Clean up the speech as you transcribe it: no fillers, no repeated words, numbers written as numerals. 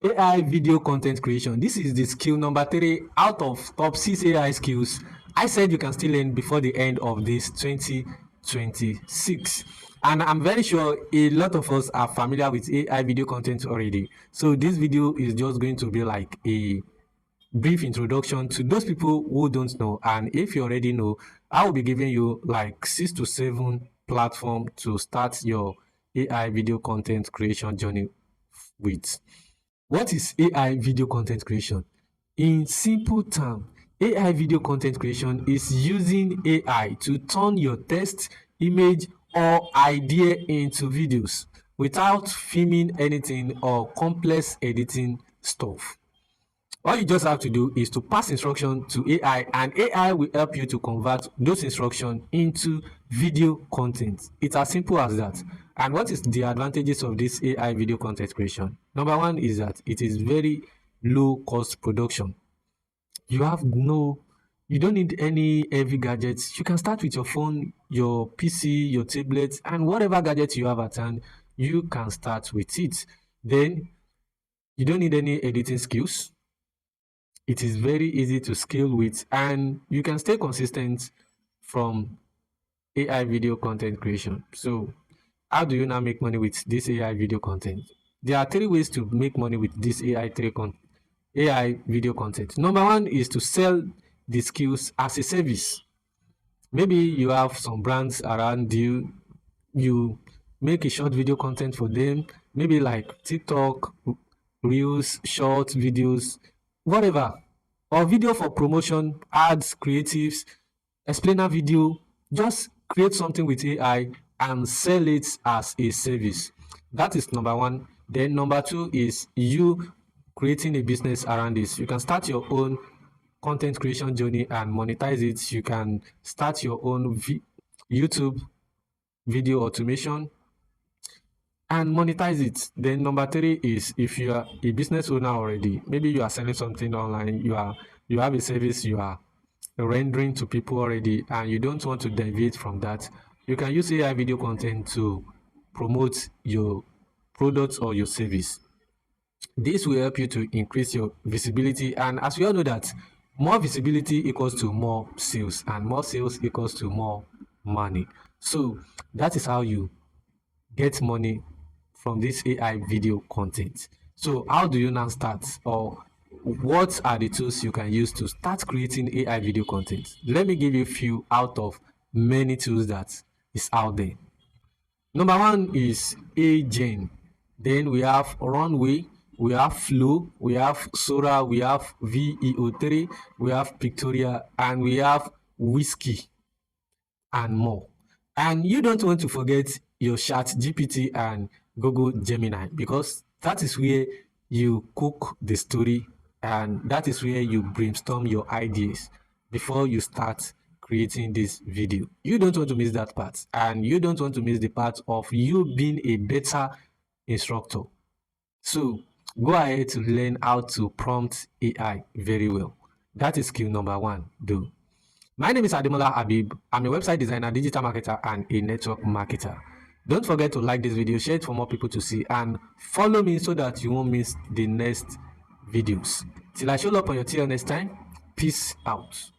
AI video content creation. This is the skill number 3 out of top 6 AI skills I said you can still learn before the end of this 2026. And I'm very sure a lot of us are familiar with AI video content already. So this video is just going to be like a brief introduction to those people who don't know. And if you already know, I will be giving you like 6 to 7 platforms to start your AI video content creation journey with. What is AI video content creation? In simple terms, AI video content creation is using AI to turn your text, image, or idea into videos without filming anything or complex editing stuff. All you just have to do is to pass instruction to AI, and AI will help you to convert those instructions into video content. It's as simple as that. And what is the advantages of this AI video content creation? Number one is that it is very low cost production. You don't need any heavy gadgets. You can start with your phone, your PC, your tablet, and whatever gadget you have at hand, you can start with it. Then you don't need any editing skills. It is very easy to scale with, and you can stay consistent from AI video content creation. So how do you now make money with this AI video content? There are 3 ways to make money with this AI video content. Number one is to sell the skills as a service. Maybe you have some brands around you, you make a short video content for them, maybe like TikTok, Reels, short videos, whatever, or video for promotion, ads, creatives, explainer video. Just create something with AI and sell it as a service. That is number one. Then number 2 is you creating a business around this. You can start your own content creation journey and monetize it. You can start your own YouTube video automation and monetize it. Then number 3 is if you are a business owner already, maybe you are selling something online, you have a service you are rendering to people already, and you don't want to deviate from that, you can use AI video content to promote your product or your service. This will help you to increase your visibility, and as we all know that more visibility equals to more sales, and more sales equals to more money. So that is how you get money from this AI video content. So how do you now start, or what are the tools you can use to start creating AI video content? Let me give you a few out of many tools that is out there. Number 1 is HeyGen. Then we have Runway, we have Flow, we have Sora, we have VEO3, we have Pictory, and we have Whiskey, and more. And you don't want to forget your ChatGPT and Google Gemini, because that is where you cook the story, and that is where you brainstorm your ideas before you start creating this video. You don't want to miss that part, and you don't want to miss the part of you being a better instructor. So go ahead to learn how to prompt AI very well. That is skill number 1. Do. My name is Ademola Habib. I'm a website designer, digital marketer, and a network marketer. Don't forget to like this video, share it for more people to see, and follow me so that you won't miss the next videos. Till I show up on your TL next time, peace out.